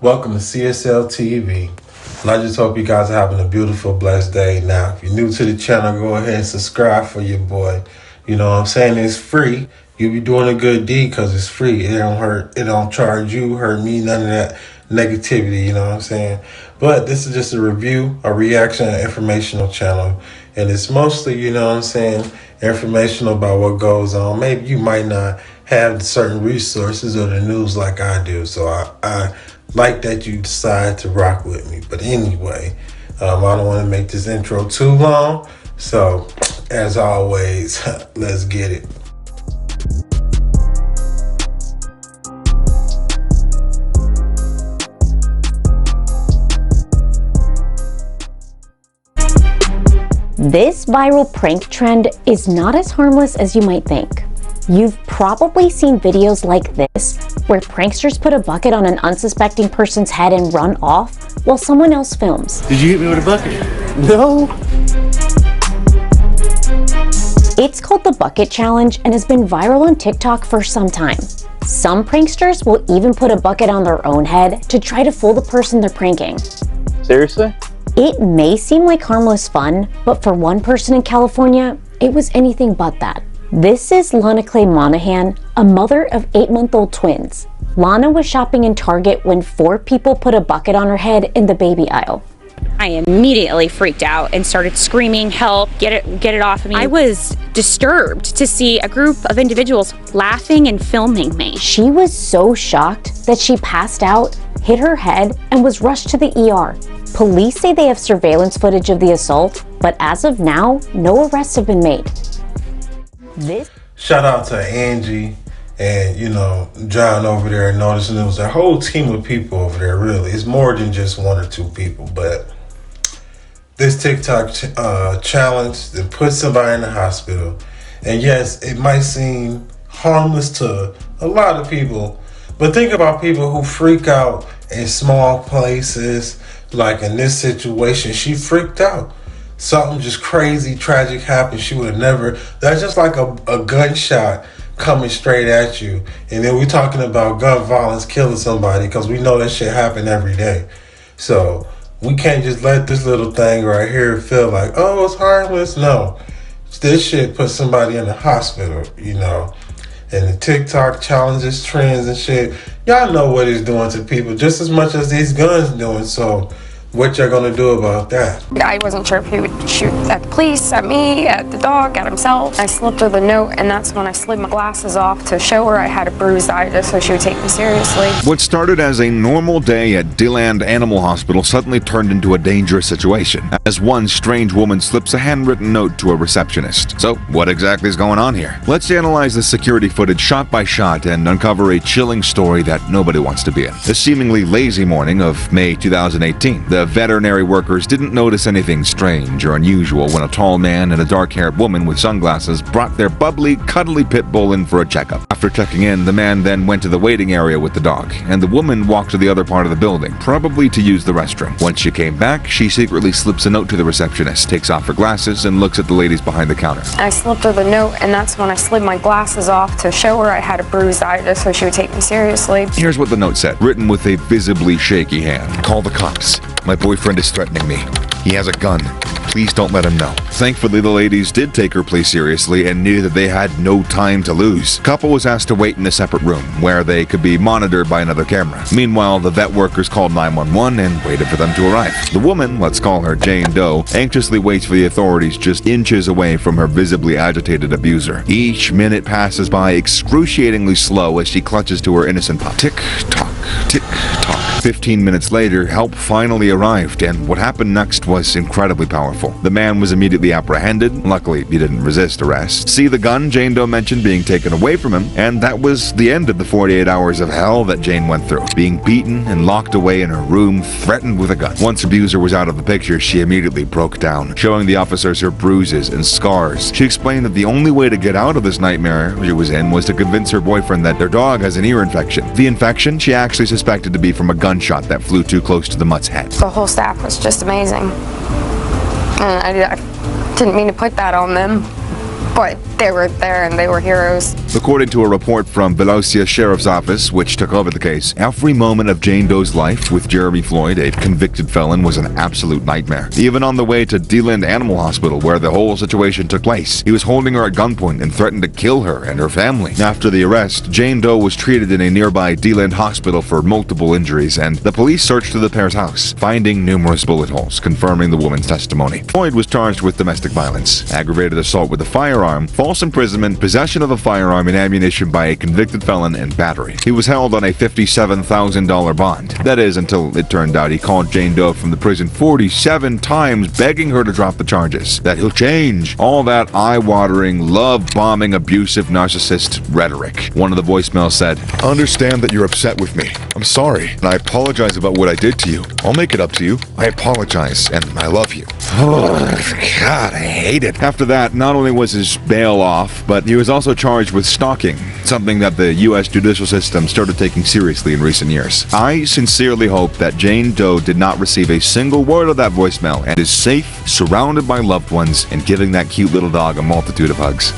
Welcome to CSL TV. And I just hope you guys are having a beautiful, blessed day. Now, if you're new to the channel, go ahead and subscribe for your boy. You know what I'm saying? It's free. You'll be doing a good deed because it's free. It don't hurt. It don't charge you, hurt me, none of that negativity. You know what I'm saying? But this is just a review, a reaction, an informational channel. And it's mostly, you know what I'm saying, informational about what goes on. Maybe you might not have certain resources or the news like I do. So I like that you decide to rock with me. But anyway, I don't want to make this intro too long. So, as always, let's get it. This viral prank trend is not as harmless as you might think. You've probably seen videos like this, where pranksters put a bucket on an unsuspecting person's head and run off while someone else films. Did you hit me with a bucket? No. It's called the Bucket Challenge and has been viral on TikTok for some time. Some pranksters will even put a bucket on their own head to try to fool the person they're pranking. Seriously? It may seem like harmless fun, but for one person in California, it was anything but that. This is Lana Clay Monahan, a mother of 8-month-old twins. Lana was shopping in Target when 4 people put a bucket on her head in the baby aisle. I immediately freaked out and started screaming, "Help, get it off of me." I was disturbed to see a group of individuals laughing and filming me. She was so shocked that she passed out, hit her head, and was rushed to the ER. Police say they have surveillance footage of the assault, but as of now, no arrests have been made. Shout out to Angie and, you know, John over there and noticing there was a whole team of people over there, really. It's more than just 1 or 2 people, but this TikTok challenge that put somebody in the hospital. And yes, it might seem harmless to a lot of people, but think about people who freak out in small places. Like in this situation, she freaked out. Something just crazy, tragic happened. She would have never, that's just like a gunshot coming straight at you. And then we're talking about gun violence killing somebody because we know that shit happen every day. So we can't just let this little thing right here feel like, oh, it's harmless. No, this shit put somebody in the hospital, you know. And the TikTok challenges, trends and shit, y'all know what it's doing to people just as much as these guns doing. So what y'all gonna do about that? I wasn't sure if he would shoot at the police, at me, at the dog, at himself. I slipped her the note, and that's when I slid my glasses off to show her I had a bruised eye just so she would take me seriously. What started as a normal day at DeLand Animal Hospital suddenly turned into a dangerous situation as one strange woman slips a handwritten note to a receptionist. So what exactly is going on here? Let's analyze the security footage shot by shot and uncover a chilling story that nobody wants to be in. The seemingly lazy morning of May 2018. The veterinary workers didn't notice anything strange or unusual when a tall man and a dark-haired woman with sunglasses brought their bubbly, cuddly pit bull in for a checkup. After checking in, the man then went to the waiting area with the dog, and the woman walked to the other part of the building, probably to use the restroom. Once she came back, she secretly slips a note to the receptionist, takes off her glasses, and looks at the ladies behind the counter. I slipped her the note, and that's when I slid my glasses off to show her I had a bruised eye just so she would take me seriously. Here's what the note said, written with a visibly shaky hand. Call the cops. My boyfriend is threatening me. He has a gun. Please don't let him know. Thankfully, the ladies did take her plea seriously and knew that they had no time to lose. The couple was asked to wait in a separate room where they could be monitored by another camera. Meanwhile, the vet workers called 911 and waited for them to arrive. The woman, let's call her Jane Doe, anxiously waits for the authorities just inches away from her visibly agitated abuser. Each minute passes by excruciatingly slow as she clutches to her innocent pup. Tick-tock, tick-tock. 15 minutes later, help finally arrived, and what happened next was incredibly powerful. The man was immediately apprehended. Luckily, he didn't resist arrest. See the gun Jane Doe mentioned being taken away from him, and that was the end of the 48 hours of hell that Jane went through. Being beaten and locked away in her room, threatened with a gun. Once abuser was out of the picture, she immediately broke down, showing the officers her bruises and scars. She explained that the only way to get out of this nightmare she was in was to convince her boyfriend that their dog has an ear infection. The infection she actually suspected to be from a gunshot that flew too close to the mutt's head. The whole staff was just amazing. And I didn't mean to put that on them, but they were there and they were heroes. According to a report from Valencia Sheriff's Office, which took over the case, every moment of Jane Doe's life with Jeremy Floyd, a convicted felon, was an absolute nightmare. Even on the way to DeLand Animal Hospital, where the whole situation took place, he was holding her at gunpoint and threatened to kill her and her family. After the arrest, Jane Doe was treated in a nearby DeLand hospital for multiple injuries, and the police searched through the pair's house, finding numerous bullet holes, confirming the woman's testimony. Floyd was charged with domestic violence, aggravated assault with a firearm, false imprisonment, possession of a firearm and ammunition by a convicted felon, and battery. He was held on a $57,000 bond. That is, until it turned out he called Jane Doe from the prison 47 times, begging her to drop the charges, that he'll change. All that eye-watering, love-bombing, abusive, narcissist rhetoric. One of the voicemails said, "I understand that you're upset with me. I'm sorry, and I apologize about what I did to you. I'll make it up to you. I apologize, and I love you." Oh, God, I hate it. After that, not only was his bail off, but he was also charged with stalking, something that the U.S. judicial system started taking seriously in recent years. I sincerely hope that Jane Doe did not receive a single word of that voicemail and is safe, surrounded by loved ones, and giving that cute little dog a multitude of hugs.